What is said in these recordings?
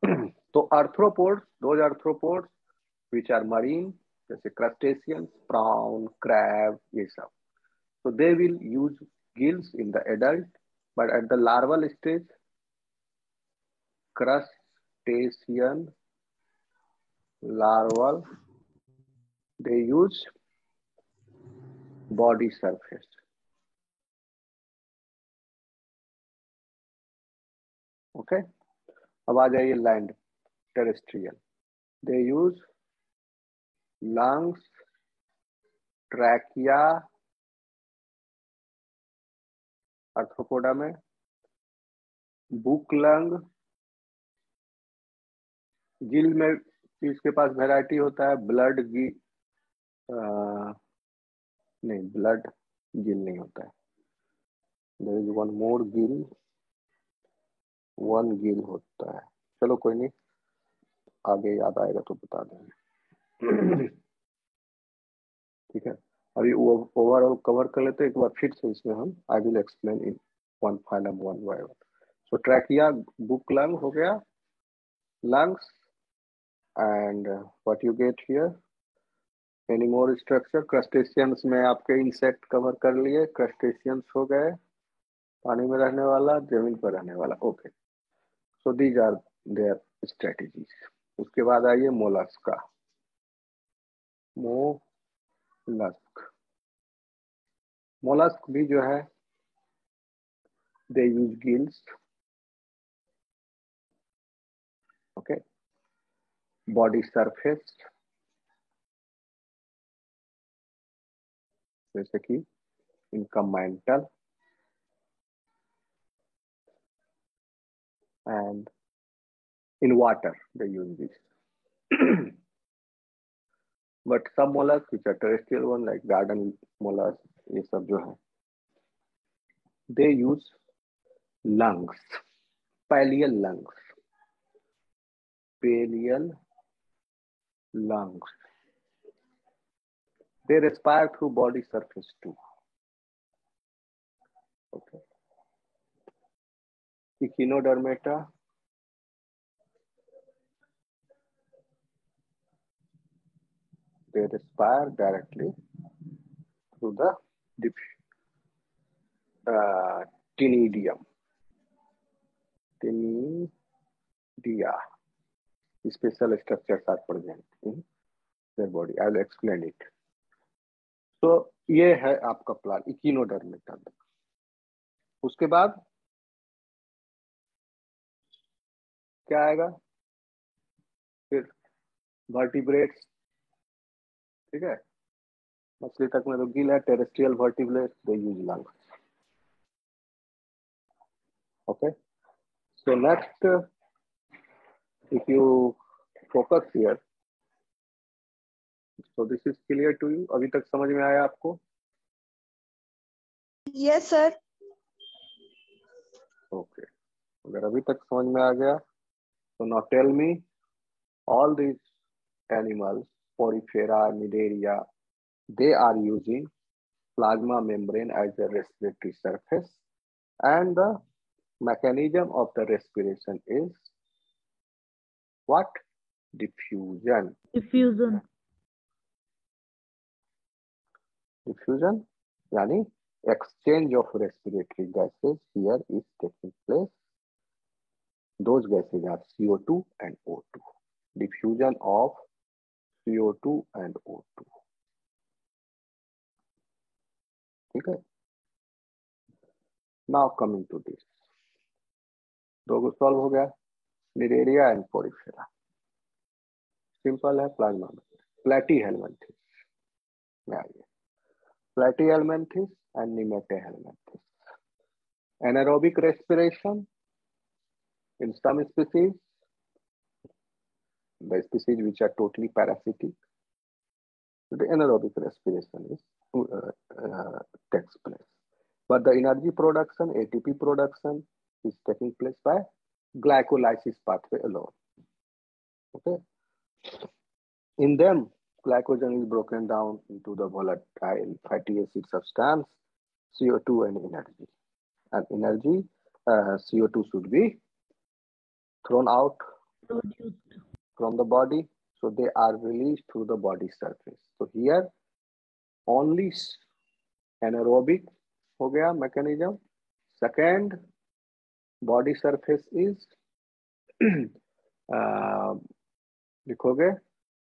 तो arthropods, those arthropods which are marine, जैसे crustaceans, prawn, crab, ये सब. So they will use gills in the adult, but at the larval stage, crustacean larval, they use body surface. Okay. अब आ जाइए land terrestrial. They use lungs, trachea, arthropoda में, book lung, Gill में इसके पास variety होता है, blood नहीं, blood Gill नहीं होता है. There is one more gill, one gill होता है. चलो कोई नहीं, आगे याद आएगा तो बता देंगे. ठीक है, अभी ओवरऑल कवर कर लेते हैं एक बार फिर से. इसमें हम I will explain in one phylum one by one. So trachea, book lung हो गया, lungs, and what you get here, any more structure. Crustaceans में आपके इंसेक्ट कवर कर लिए. Crustaceans हो गए, पानी में रहने वाला, जमीन पर रहने वाला. Okay, so these are their strategies. उसके बाद आइए मोलस्का. मोलस्क भी जो है, they use gills. Okay, body surface, जैसे कि इनका mantle, and in water they use this. But some mollusks which are terrestrial one like garden mollusks, ये सब जो है, they use lungs, pallial lungs, pallial lungs. They respire through body surface too. Okay. Echinodermata, they respire directly through the ctenidium. Ctenidia. Special structures are present in their body. I will explain it. तो ये है आपका plan इकिनोडर्मेटा. उसके बाद क्या आएगा फिर? Vertebrates. ठीक है, मछली तक में तो गिल है. Terrestrial vertebrates, they use lungs. Okay, so next, if you focus here, so this is clear to you. अभी तक समझ में आया आपको? Yes sir. Okay, अगर अभी तक समझ में आ गया तो now tell me, all these animals, Porifera, Cnidaria, they are using plasma membrane as a respiratory surface, and the mechanism of the respiration is what? Diffusion. Diffusion. Diffusion यानी exchange of respiratory gases here is taking place. Those gases are CO2 and O2. Diffusion of CO2 and O2. ठीक है. Now coming to this, दो को solve हो गया. Cnidaria and Porifera. Simple है. Plasma में Platyhelminthes में आइए. Platyhelminthes and Nematohelminthes. Anaerobic respiration in some species, the species which are totally parasitic, the anaerobic respiration is takes place. But the energy production, ATP production, is taking place by glycolysis pathway alone. Okay. In them, glycogen is broken down into the volatile fatty acid substance, CO2 and energy. And energy, CO2 should be thrown out Produced. from the body, so they are released through the body surface. So here only anaerobic हो गया mechanism. Second, body surface is लिखोगे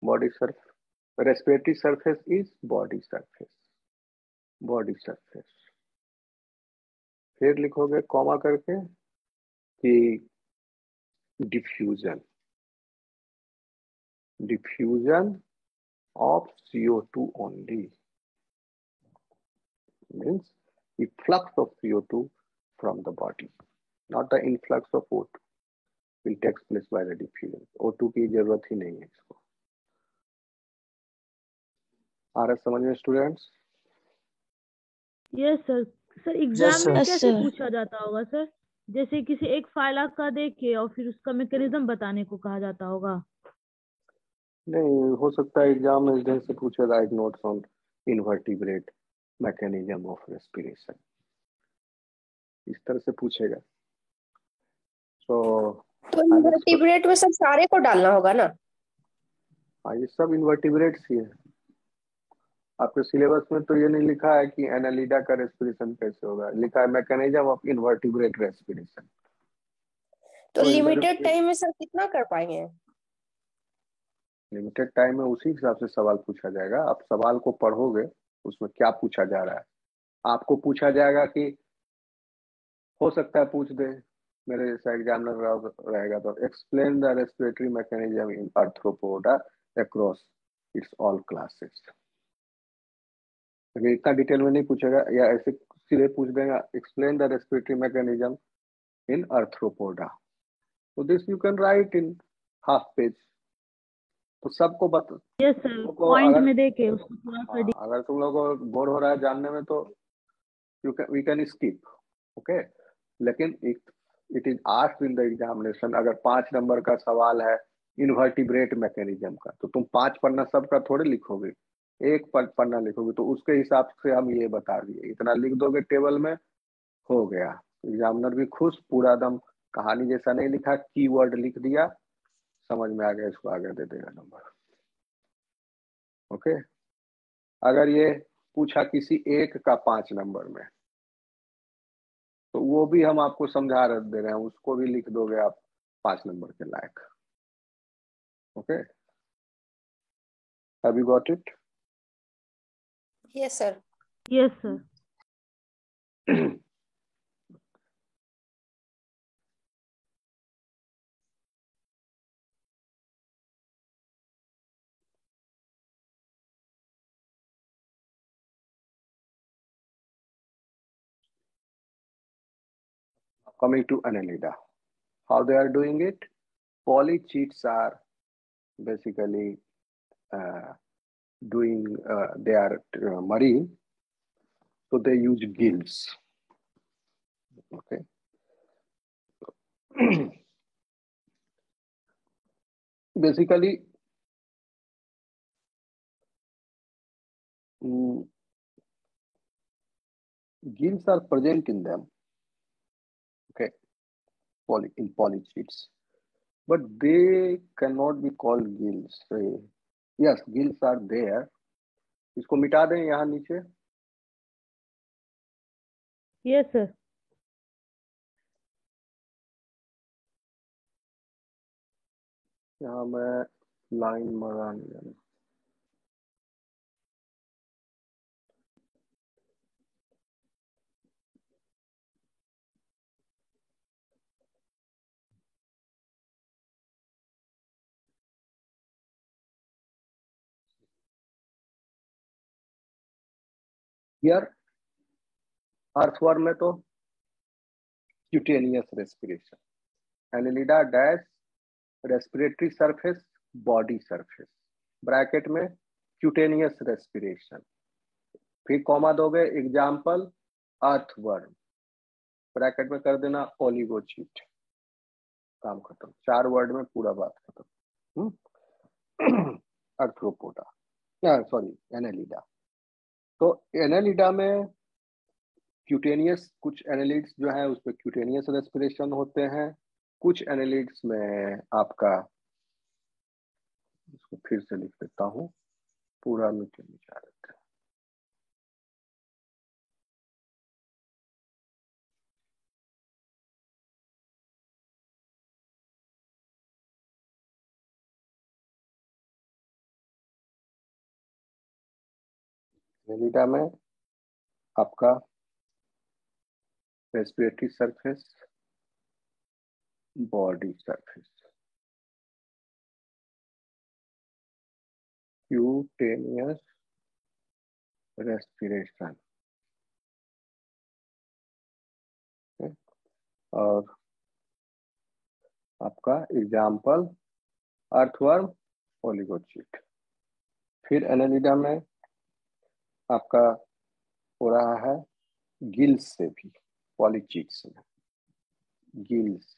body surface, respiratory surface is body surface, body surface. फिर लिखोगे comma करके कि diffusion, diffusion of CO2 only, means the flux of CO2 from the body, not the influx of O2 will take place by the diffusion. O2 की जरूरत ही नहीं है इसको. आ रहा समझ में students? Yes sir. Sir exam में कैसे पूछा जाता होगा सर? जैसे किसी एक फाइल का देके और फिर उसका मैकेनिज्म बताने को कहा जाता होगा. नहीं, हो सकता है एग्जाम में इधर से पूछे right notes on invertebrate mechanism of respiration, इस तरह से पूछेगा. तो इनवर्टिब्रेट में सब सारे को डालना होगा ना? हाँ, ये सब इनवर्टिब्रेट्स ही है. आपके सिलेबस में तो ये नहीं लिखा है कि एनालिडा का रेस्पिरेशन कैसे होगा, लिखा है मैकेनिज्म ऑफ इनवर्टिब्रेट रेस्पिरेशन. तो लिमिटेड टाइम में सर कितना कर पाएंगे? लिमिटेड टाइम में उसी हिसाब से सवाल पूछा जाएगा. आप सवाल को पढ़ोगे उसमें क्या पूछा जा रहा है. आपको पूछा जाएगा कि हो सकता है पूछ दे, मेरे जैसा एग्जामिनर रहेगा तो explain the respiratory mechanism in arthropoda across its all classes. लेकिन इतना डिटेल में नहीं पूछेगा, या ऐसे सीधे पूछ देगा explain the respiratory mechanism in arthropoda. तो this you can write in half page. तो सबको बता. यस सर, पॉइंट में देके उसको थोड़ा सा. अगर तुम लोगों को बोर हो रहा है जानने में तो वी कैन स्किप, ओके. लेकिन it is asked in the examination. अगर 5 नंबर का सवाल है इनवर्टिब्रेट मैकेनिज्म का, तो तुम 5 पन्ना सबका थोड़े लिखोगे, एक पन्ना लिखोगे. तो उसके हिसाब से हम ये बता दिए, इतना लिख दोगे टेबल में, हो गया. एग्जामिनर भी खुश, पूरा दम कहानी जैसा नहीं लिखा, कीवर्ड लिख दिया, समझ में आ गया, इसको आगे दे देगा नंबर. ओके. अगर ये पूछा किसी एक का 5 नंबर में, तो वो भी हम आपको समझा दे रहे हैं, उसको भी लिख दोगे आप 5 नंबर के लायक. Okay, have you got it? Yes sir. Yes sir. Coming to Annelida, how they are doing it? Polychaetes are basically they are marine, so they use gills. Okay. Basically, gills are present in them. Okay, in polychaetes, but they cannot be called gills. Yes, gills are there. इसको मिटा दें यहाँ नीचे. Yes sir. यहाँ मैं line मरा नहीं. यार अर्थवर्म में तो cutaneous respiration, Annelida dash respiratory surface body surface, bracket में क्यूटेनियस रेस्पिरेशन, फिर कॉमा दोगे एग्जाम्पल अर्थवर्म, ब्रैकेट में कर देना ओलिगोचीट, काम खत्म. 4 वर्ड में पूरा बात खत्म. Arthropoda, sorry Annelida. तो एनेलिडा में क्यूटेनियस, कुछ एनेलिड्स जो है उस पर क्यूटेनियस रेस्पिरेशन होते हैं, कुछ एनेलिड्स में आपका इसको फिर से लिख देता हूँ, पूरा नीचे मिटा देते हैं। एनालिडा में आपका respiratory surface, body surface, cutaneous respiration, और आपका एग्जाम्पल अर्थवर्म, ओलिगोचीट। फिर एनालिडा में आपका हो रहा है गिल्स से भी, पॉलीचीट्स में गिल्स।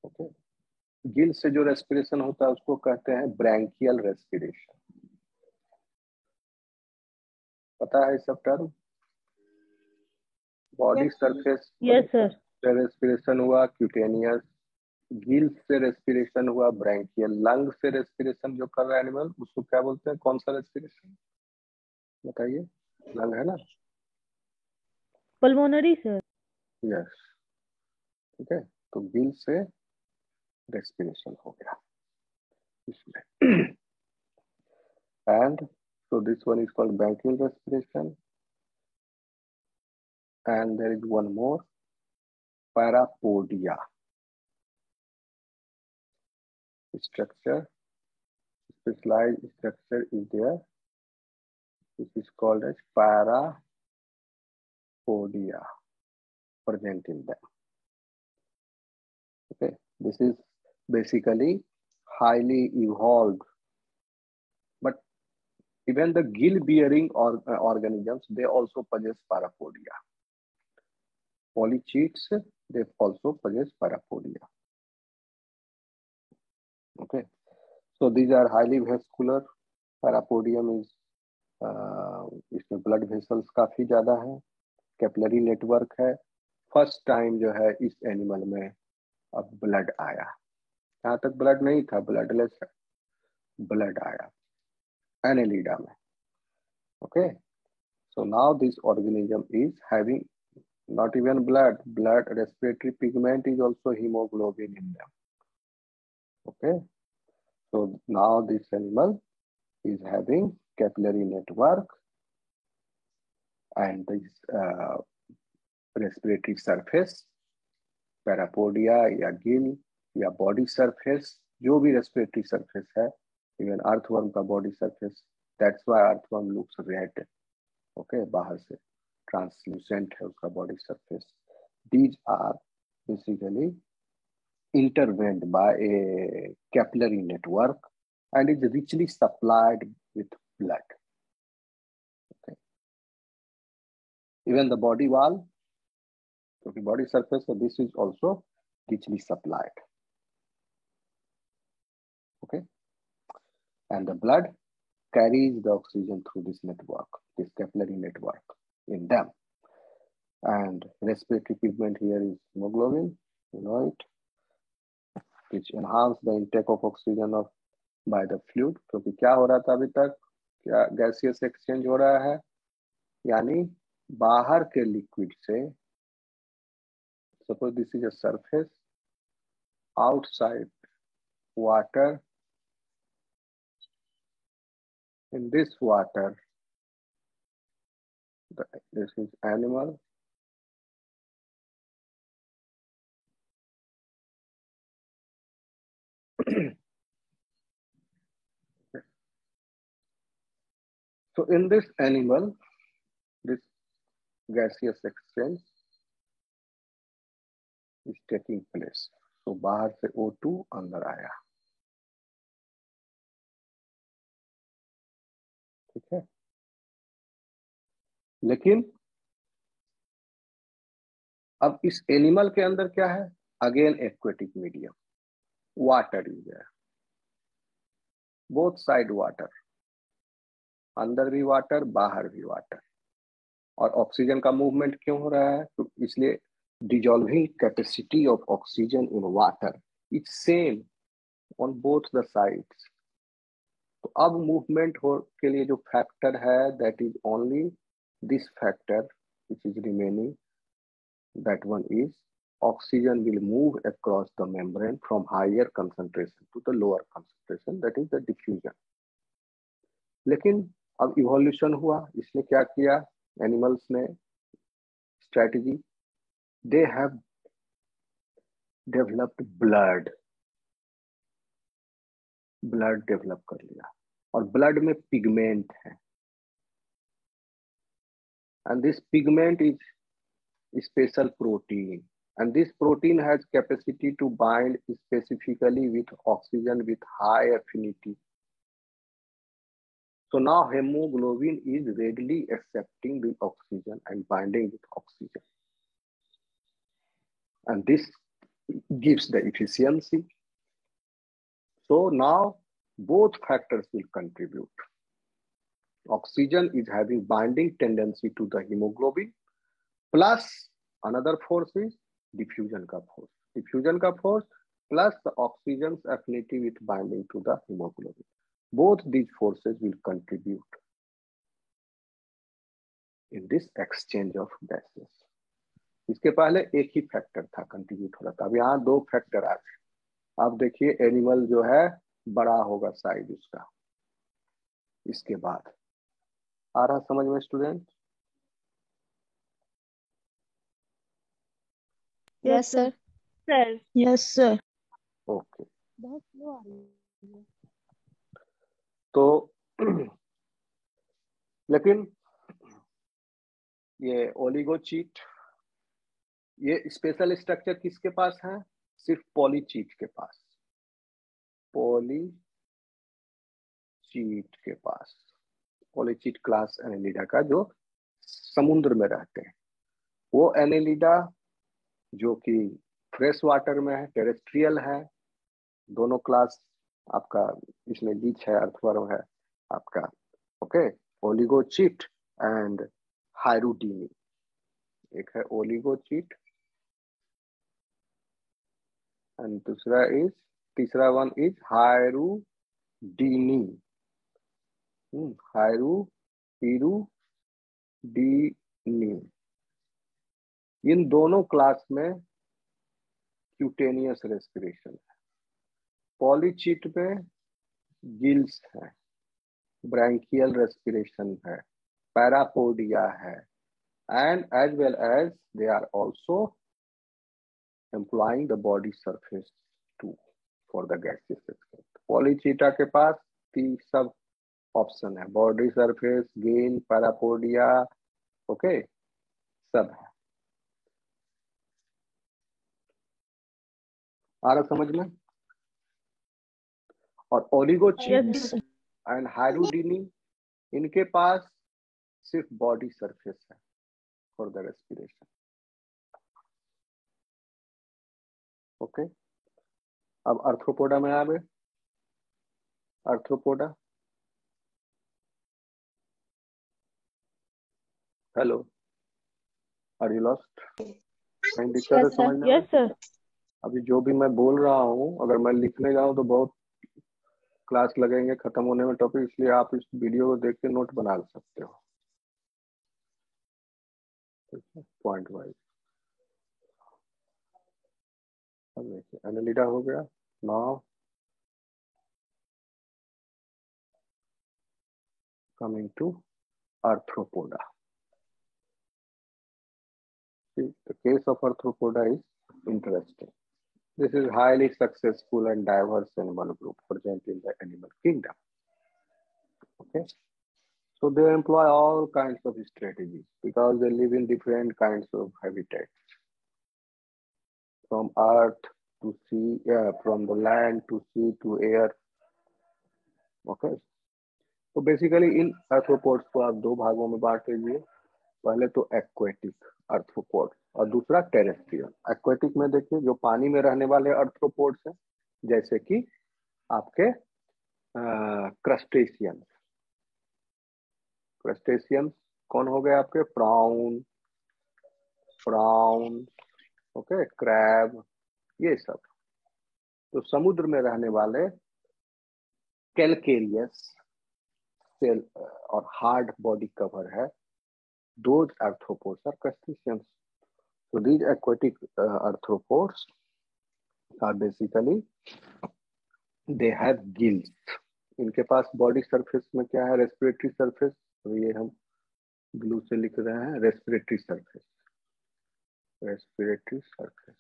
ओके, गिल्स से जो रेस्पिरेशन होता है उसको कहते हैं ब्रैंकियल रेस्पिरेशन। पता है सब टर्म? बॉडी सरफेस से रेस्पिरेशन हुआ क्यूटेनियस, गिल्स से रेस्पिरेशन हुआ ब्रैंकियल, लंग से रेस्पिरेशन जो कर रहा है एनिमल उसको क्या बोलते हैं? कौन सा रेस्पिरेशन बताइए? लंग है ना? Pulmonary sir. यस, ठीक है। तो गिल से रेस्पिरेशन हो गया इसमें। And so this one is called bronchial respiration, and there is one more, parapodia structure, specialized structure is there, this is called as parapodia present in them. Okay, this is basically highly evolved, but even the gill bearing organisms, they also possess parapodia. Polychaetes, they also possess parapodia. Okay, so these are highly vascular. Parapodium is इसमें blood vessels काफी ज्यादा है, capillary network है। First time जो है इस animal में अब ब्लड आया, यहाँ तक ब्लड नहीं था, ब्लडलेस ब्लड आया एनालिडा में। Okay, so now this organism is having not even blood, respiratory pigment is also hemoglobin in them. Okay, so now this animal is having capillary network and this respiratory surface, parapodia या gill या body surface, जो भी respiratory surface है, even earthworm का body surface, that's why earthworm looks red. Okay, बाहर से translucent है उसका body surface. These are basically intervened by a capillary network and is richly supplied with blood. Okay. Even the body wall, so the body surface, so this is also richly supplied. Okay, and the blood carries the oxygen through this network, this capillary network in them. And respiratory pigment here is hemoglobin, you know it, which enhance the intake of oxygen by the fluid. क्योंकि क्या हो रहा था अभी तक, क्या gaseous exchange हो रहा है, यानी बाहर के लिक्विड से, suppose this is a surface, outside water, in this water, this is animal, so in this animal, this gaseous exchange is taking place. So बाहर से O2 अंदर आया, ठीक है। लेकिन अब इस एनिमल के अंदर क्या है? Again aquatic medium, water is there, both side water, अंदर भी वाटर, बाहर भी वाटर। और ऑक्सीजन का मूवमेंट क्यों हो रहा है? तो इसलिए dissolving capacity of oxygen in water it's same on both the sides. तो अब मूवमेंट हो के लिए जो फैक्टर है that is only this factor which is remaining, that one is oxygen will move across the membrane from higher concentration to the lower concentration, that is the diffusion. लेकिन अब evolution हुआ, इसने क्या किया, एनिमल्स ने strategy, they have developed blood develop कर लिया, और ब्लड में पिगमेंट है, and this pigment is special protein, and this protein has capacity to bind specifically with oxygen with high affinity. So now hemoglobin is readily accepting the oxygen and binding with oxygen, and this gives the efficiency. So now both factors will contribute. Oxygen is having binding tendency to the hemoglobin, plus another force is diffusion का force. Diffusion का force plus the oxygen's affinity with binding to the hemoglobin. Both these forces will contribute in this exchange of gases. इसके पहले एक ही factor था contribute हो रहा था, अब यहाँ दो फैक्टर आ गए। अब देखिए एनिमल जो है बड़ा होगा साइज उसका, इसके बाद आ रहा समझ में student? Yes sir. Sir yes sir. Okay, बहुत स्लो आ रही है। तो लेकिन ये ओलिगोचीट, ये स्पेशल स्ट्रक्चर किसके पास है? सिर्फ पॉलीचीट के पास, पॉलीचीट के पास, पॉलीचीट क्लास एनेलिडा का जो समुद्र में रहते हैं, वो एनेलिडा जो कि फ्रेश वाटर में है, टेरेस्ट्रियल है, दोनों क्लास आपका इसमें बीच है, अर्थवर्म है आपका, ओके, ओलिगोचीट एंड हाइरुडीनी, एक है ओलिगोचीट एंड तीसरा वन इज हाइरुडीनी, हाइरुडीनी। इन दोनों क्लास में क्यूटेनियस रेस्पिरेशन है, पॉलीचीट में गिल्स है, ब्रैंकियल रेस्पिरेशन है, पैरापोडिया है, and as well as they are also employing the body surface too for the gaseous exchange. पॉलीचीटा के पास तीन सब ऑप्शन है, body surface, Gill, parapodia, okay, सब है। आ रहा समझ में? और ओलिगोचीट एंड हाइरुडीनी, इनके पास सिर्फ बॉडी सरफेस है फॉर द रेस्पिरेशन, ओके। अब आर्थ्रोपोडा में आ गए। Arthropoda, hello, are you lost? कहीं दिक्कत है समझने में? Yes sir. अभी जो भी मैं बोल रहा हूँ अगर मैं लिखने जाऊँ तो बहुत क्लास लगेंगे खत्म होने में टॉपिक, इसलिए आप इस वीडियो को देख के नोट बना सकते हो, पॉइंट वाइज। अब देखिए एनेलिडा हो गया, now coming to arthropoda. See, the case of arthropoda is interesting. This is highly successful and diverse animal group present in the animal kingdom. Okay, so they employ all kinds of strategies because they live in different kinds of habitats, from earth to sea, from the land to sea to air. Okay, तो basically इन arthropods को आप दो भागों में बांट लीजिए, पहले तो एक्वेटिक आर्थ्रोपोड और दूसरा टेरेस्ट्रियल। एक्वेटिक में देखिए जो पानी में रहने वाले आर्थ्रोपोड्स हैं, जैसे कि आपके क्रस्टेशियंस। क्रस्टेशियंस कौन हो गए आपके? प्राउन, ओके, क्रैब, ये सब। तो समुद्र में रहने वाले कैलकेरियस सेल और हार्ड बॉडी कवर है, those arthropods are crustaceans. So these aquatic arthropods are basically they have gills. इनके पास बॉडी सरफेस में क्या है, रेस्पिरेटरी सरफेस, तो ये हम ब्लू से लिख रहे हैं, respiratory surface, respiratory surface.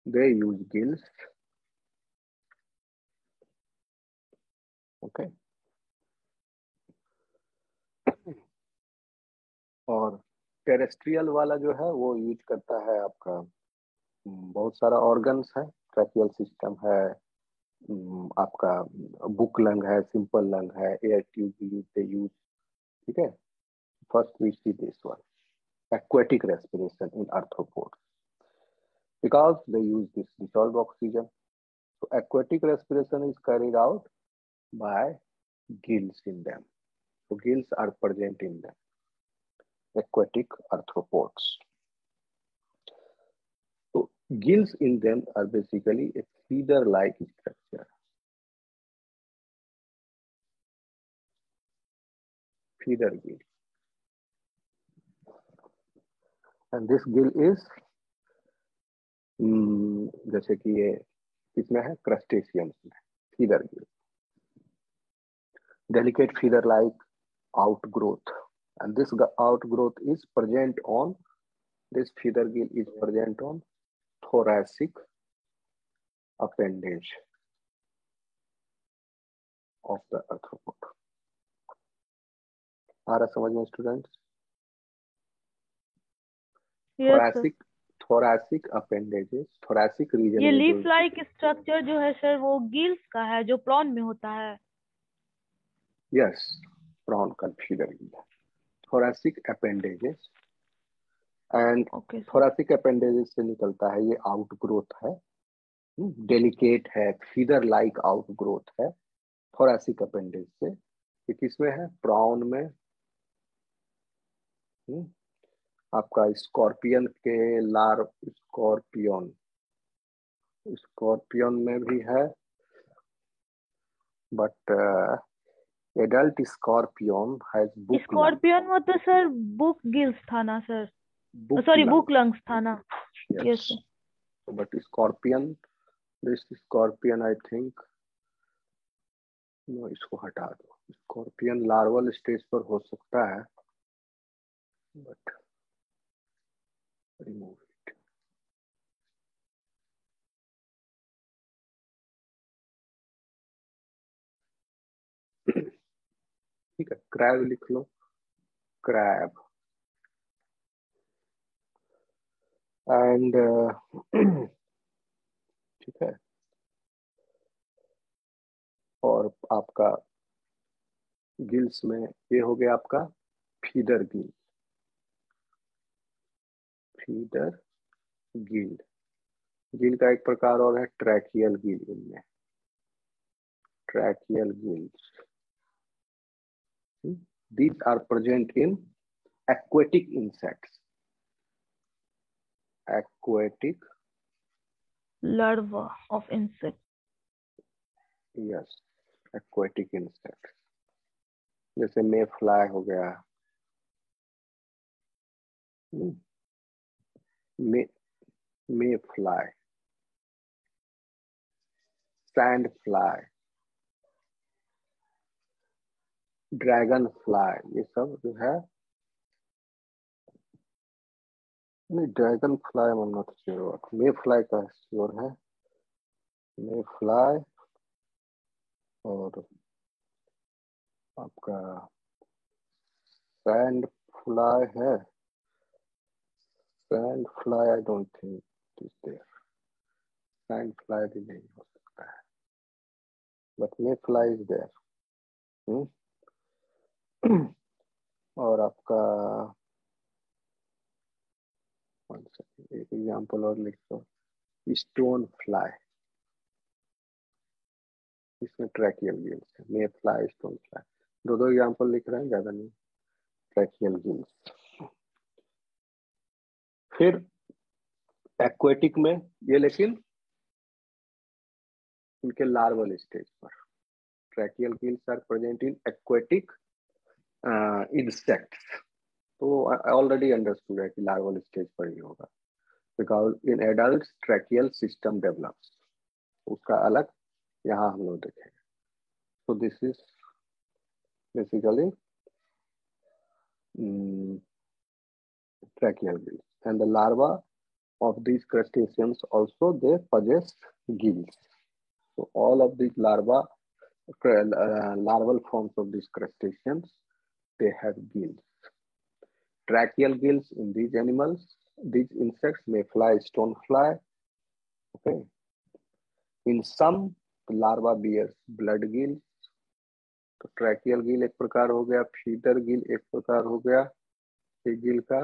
They use gills. Okay. और टेरेस्ट्रियल वाला जो है वो यूज करता है आपका बहुत सारा ऑर्गन्स है, ट्रैकियल सिस्टम है, आपका बुक लंग है, सिंपल लंग है, एयर ट्यूब दे यूज. ठीक है. First we see this one, aquatic respiration in arthropods because they use this dissolved oxygen. So aquatic respiration is carried out by gills in them. So gills are present in them, aquatic arthropods. So gills in them are basically a feeder-like structure. Feeder gill. And this gill is जैसे कि ये किसमें है, crustaceans में, feeder Gill. Delicate feeder-like outgrowth, and this outgrowth is present on, this feeder gill is present on thoracic appendage of the arthropod. आ रहा समझ में students? thoracic appendages, thoracic region. ये लीफ लाइक स्ट्रक्चर जो है सर वो gills का है जो प्रॉन में होता है. यस, प्रॉन का फीडर गिल है. thoracic appendages and thoracic appendages से निकलता है ये आउटग्रोथ है, डेलिकेट है, फीडर लाइक आउटग्रोथ है thoracic appendage से. ये किसमें है, प्रॉन में. आपका स्कॉर्पियन के लार, स्कॉर्पियन में भी है, but adult scorpion has book. Scorpion वो तो सर बुक गिल्स था ना सर, सॉरी बुक लंग्स था ना. Yes. But scorpion, this scorpion I think, no, इसको हटा दो. स्कॉर्पियन लार्वल स्टेज पर हो सकता है, बट remove it. ठीक है. क्रैब लिख लो, क्रैब. एंड ठीक है. और आपका गिल्स में ये हो गया आपका फीडर गिल. फीडर गिल. गिल का एक प्रकार और है ट्रैकियल गिल. इनमें tracheal gills, these are present in aquatic insects. Aquatic larva of insect. Yes, aquatic insects. जैसे मे फ्लाई हो गया, mayfly, sandfly, dragonfly, ये सब जो है, नहीं dragonfly I am not sure, mayfly का श्योर है. मे फ्लाई और आपका सैंड फ्लाई है. Sandfly I don't think it is there. Sandfly भी नहीं हो सकता है, but mayfly is there. और आपका एक एग्जांपल और लिख दो, स्टोन फ्लाई. इसमें ट्रैकियल गिल्स है. मे फ्लाई, स्टोन फ्लाई, दो एग्जांपल लिख रहे हैं, ज्यादा नहीं. Tracheal gills. फिर एक्वेटिक में ये, लेकिन इनके लार्वल स्टेज पर। Tracheal gills are present in aquatic insects. तो ऑलरेडी अंडरस्टूड है कि लार्वल स्टेज पर ही होगा, because in adult tracheal system develops. उसका अलग यहाँ हम लोग देखेंगे। So this is basically tracheal gills, and the larva of these crustaceans also they possess gills. So all of these larval forms of these crustaceans, they have gills. Tracheal gills in these animals, these insects may fly stonefly. Okay. In some, the larva bears blood gills. तो tracheal Gill एक प्रकार हो गया, feeder Gill एक प्रकार हो गया, एक गिल का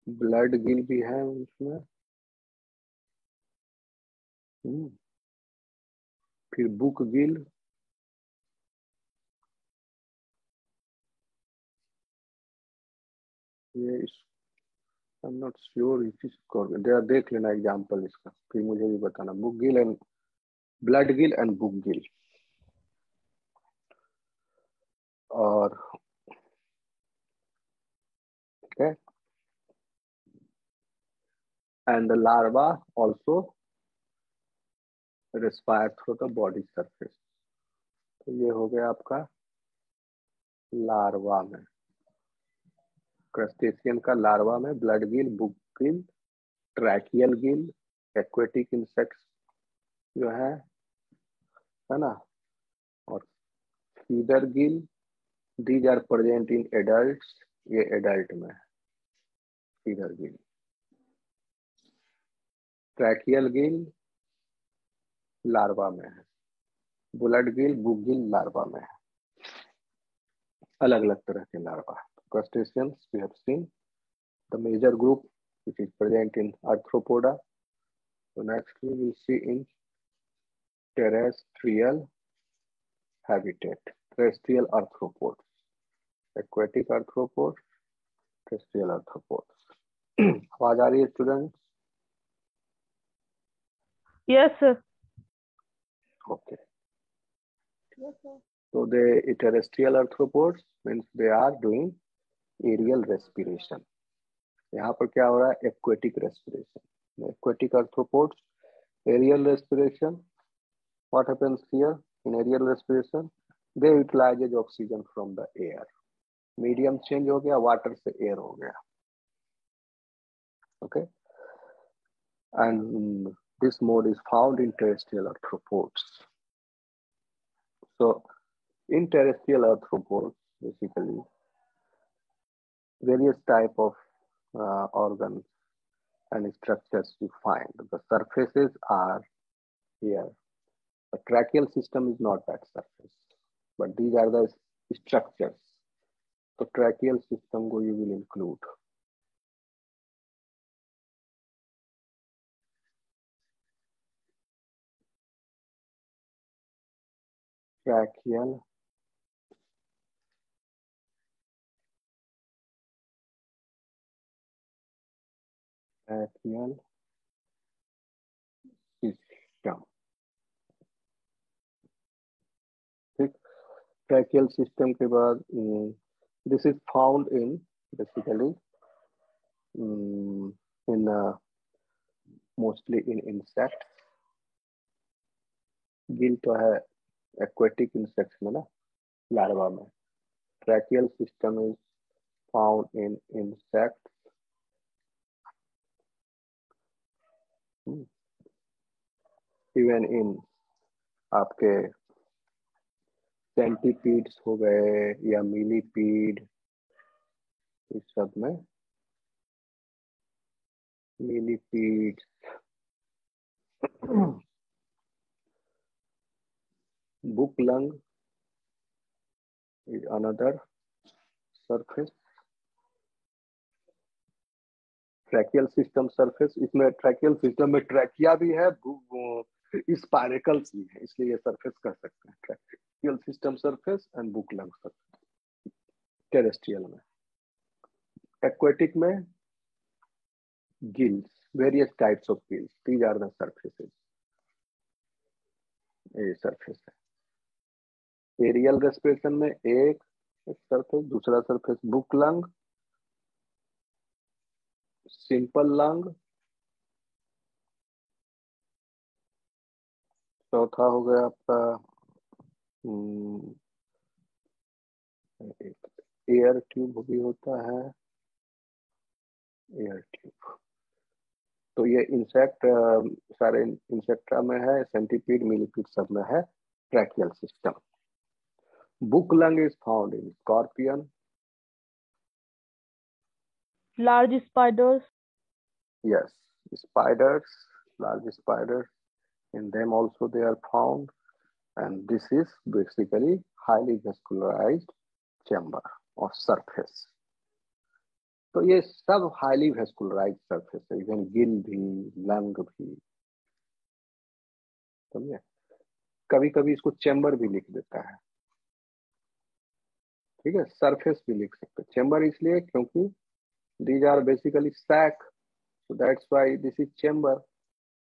ब्लड गिल भी है उसमें। फिर बुक गिल, ये I am not sure it is cord, देख लेना एग्जांपल इसका, फिर मुझे भी बताना। Book gill and blood gill and book gill. और okay, and the larva also respire through the body surface। तो ये हो गया आपका लार्वा में, क्रस्टेशियन का लार्वा में blood gill, book gill, tracheal gill, aquatic insects जो है ना, और feeder gill. These are present in adults, ये एडल्ट में है feeder gill. Tracheal gill larva में है, blood gill, book gill larva में है। अलग अलग तरह के larva. Crustaceans we have seen the major group which is present in arthropoda. So next we will see in terrestrial habitat, terrestrial arthropods, aquatic arthropods, terrestrial arthropods. आवाज आ रही है students? Yes sir. Okay, so the terrestrial arthropods means they are doing aerial respiration. यहाँ पर क्या हो रहा है? Aquatic respiration. Aquatic arthropods aerial respiration. What happens here in aerial respiration? They utilise oxygen from the air. Medium change हो गया, water से air हो गया। Okay, and this mode is found in terrestrial arthropods. So in terrestrial arthropods basically various type of organs and structures you find. The surfaces are here. The tracheal system is not that surface, but these are the structures. So tracheal system you will include. Tracheal system. Tracheal system के बाद this is found in basically in mostly in insects. Gill तो है aquatic insects में ना, larva में। Tracheal system is found in insects. Even in आपके centipedes हो गए या मिलीपीड, इस सब में millipede. Book lung is another surface. Tracheal system surface, इसमें ट्रैकियल सिस्टम में ट्रैकिया भी है, स्पाइरेकल्स भी है, इसलिए ये सरफेस कह सकते हैं। Tracheal system surface and book lung surface terrestrial में। एक्वेटिक में gills, various types of gills, these are the surfaces. ये सरफेस है। एरियल रेस्पिरेशन में एक सरफेस, दूसरा surface book lung, simple lung, चौथा हो गया आपका एयर ट्यूब भी होता है, एयर ट्यूब। तो ये इंसेक्ट सारे इंसेक्टा में है, सेंटीपीड मिलीपीड सब में है tracheal system. Book lung is found in scorpion, large spiders, yes, spiders, large spiders, in them also they are found, and this is basically highly vascularized chamber or surface। तो ये सब highly vascularise surface है, even Gill भी, lung भी, समझे। कभी कभी इसको चैम्बर भी लिख देता है, ठीक है, सरफेस भी लिख सकते हैं। चैम्बर इसलिए क्योंकि these are basically sac, so that's why this is chamber,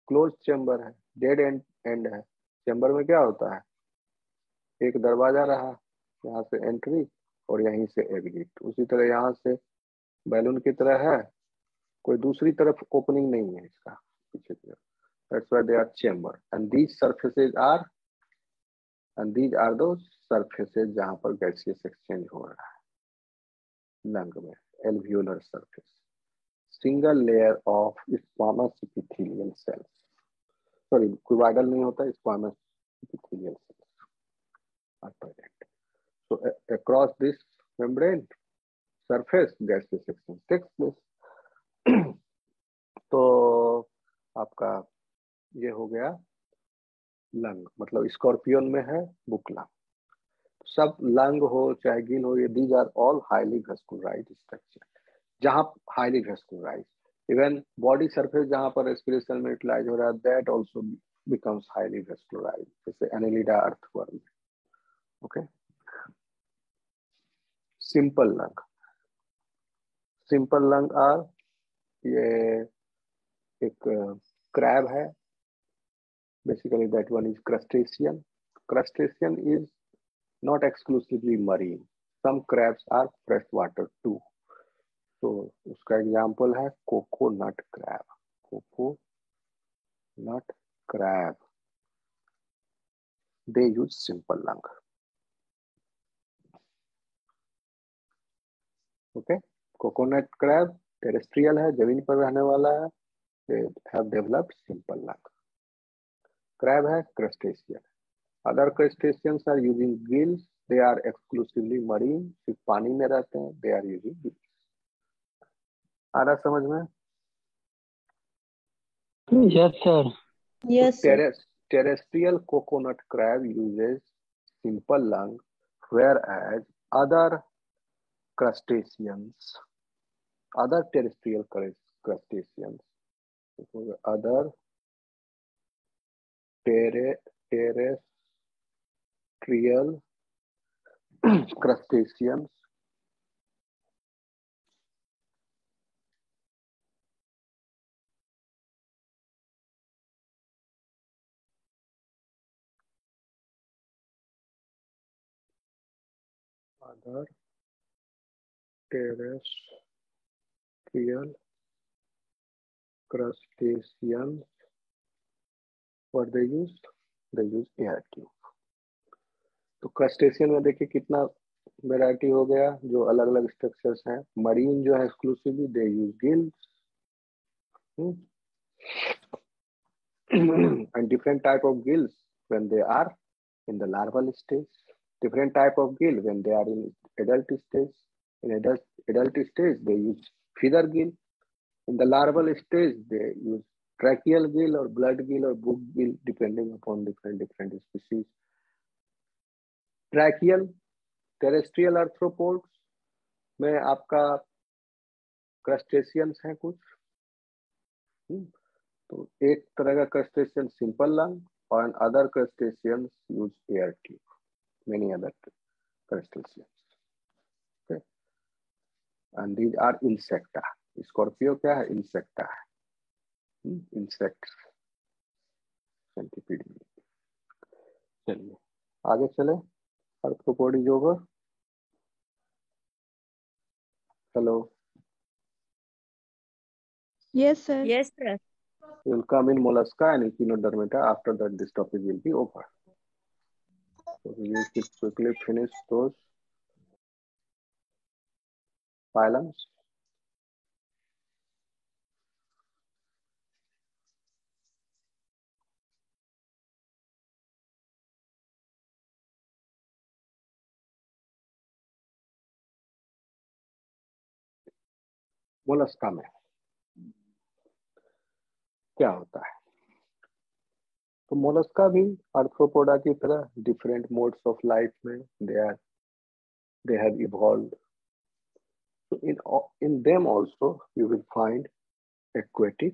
close chamber है, डेड एंड है। चैम्बर में क्या होता है, एक दरवाजा रहा, यहाँ से एंट्री और यहीं से एग्जिट। उसी तरह यहाँ से बैलून की तरह है, कोई दूसरी तरफ ओपनिंग नहीं है इसका पीछे की तरफ। That's why they are chamber, and these surfaces are, and these are those surfaces जहाँ पर gaseous exchange हो रहा है लंग में। alveolar surface, single layer of squamous epithelial cells, sorry cuboidal नहीं होता, squamous epithelial cells are present। So across this membrane surface gaseous exchange takes place। तो आपका ये हो गया लंग, मतलब स्कॉर्पियन में है बुक लंग। सब लंग हो चाहे गिल हो, ये these are all highly vascularised structure. जहां highly vascularised, even body surface जहां पर रेस्पिरेशन में यूटिलाइज हो रहा है, that also becomes highly vascularised, जैसे annelida earthworm. Okay, simple lung, simple lung are, ये एक क्रैब है, basically that one is crustacean। Crustacean is not exclusively marine, some crabs are freshwater too। तो उसका एग्जाम्पल है coconut crab, coconut crab, they use simple lung. Okay, coconut crab terrestrial है, जमीन पर रहने वाला है, they have developed simple lung. Crab है crustacean, other crustaceans are using gills, they are exclusively marine, सिर्फ पानी में रहते हैं, दे आर यूजिंग गिल्स। आ रहा समझ में? Yes, sir. Yes, sir. Terrestrial coconut crab uses simple lung, whereas other crustaceans, other terrestrial crustaceans, other terrestrial crustaceans other terrestrial crustaceans, what they use? They use air tube। तो crustacean में देखिए कितना variety हो गया, जो अलग अलग structures हैं। मरीन जो है exclusively they use gills, and different type of gills when they are in the larval stage, different type of gill when they are in adult stage। In adult stage they use feather gill, in the larval stage they use tracheal gill or blood gill or book gill, depending upon different species। Tracheal terrestrial arthropods में आपका crustaceans हैं कुछ। तो एक तरह का crustacean simple lung और other crustaceans use air tube, many other crustaceans. Okay, and these are Insecta. Scorpio क्या है? इंसेक्टा है, इंसेक्ट्स, सेंटीपीड। चलिए आगे चले। Arthropod is over. Hello. Yes, sir. Yes, sir. We will come in mollusca and echinodermata. After that, this topic will be over. So we will quickly finish those phylums. Mollusca में क्या होता है? तो Mollusca भी arthropoda की तरह different modes of life में they have evolved. So in them also you will find aquatic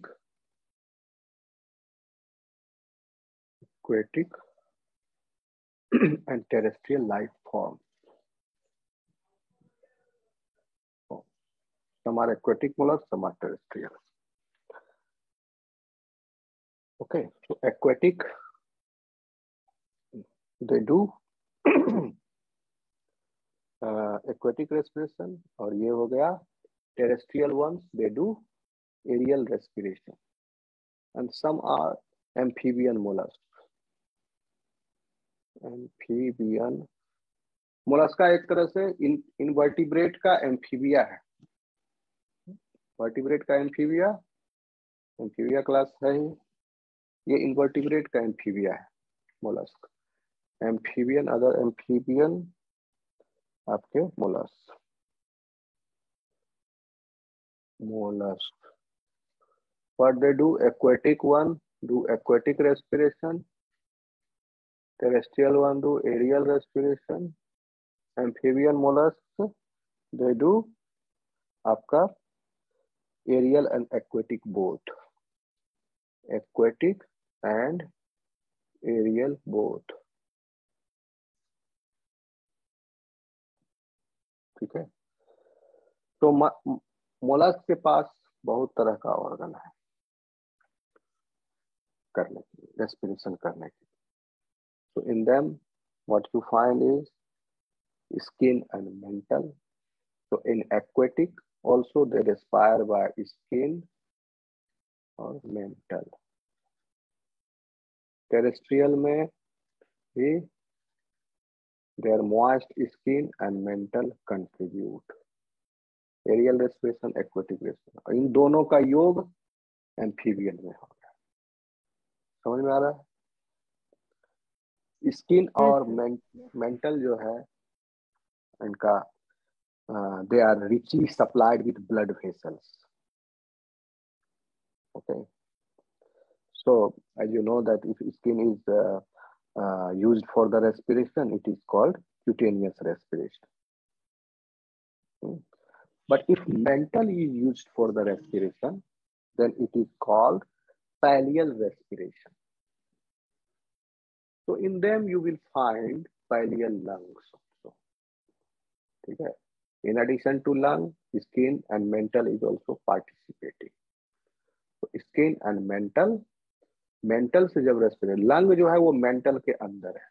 and terrestrial life forms. Some are aquatic mollusks, some are terrestrial. Okay, so aquatic, they do aquatic respiration, और ये हो गया terrestrial ones, they do aerial respiration, and some are amphibian mollusks. Amphibian Mollusca एक तरह से invertebrate का amphibia है। Vertebrate का एम्फीबिया क्लास है ही, ये इनवर्टिब्रेट का एम्फीबिया है मोलस्क। एम्फीबियन, अदर एम्फीबियन आपके mollusc. What they do, aquatic one do aquatic respiration, terrestrial one do aerial respiration, amphibian mollusks they do आपका aerial and aquatic both, aquatic and aerial both। ठीक है, तो mollusc के पास बहुत तरह का organ है करने के लिए, रेस्पिरेशन करने के लिए। So in them what you find is skin and mental. So in aquatic also they respire by skin or mental. Terrestrial में भी their moist skin and mental contribute. Aerial respiration, aquatic respiration, इन दोनों का योग amphibian में हो गया। समझ में आ रहा है? स्किन और मेंटल जो है इनका they are richly supplied with blood vessels. Okay, so as you know that if skin is used for the respiration, it is called cutaneous respiration. But if mental is used for the respiration, then it is called pallial respiration. So in them you will find pallial lungs also. ठीक है? In addition to lung, skin and mental is also participating. So skin and mental से जब respiration, lung जो है वो mental के अंदर है,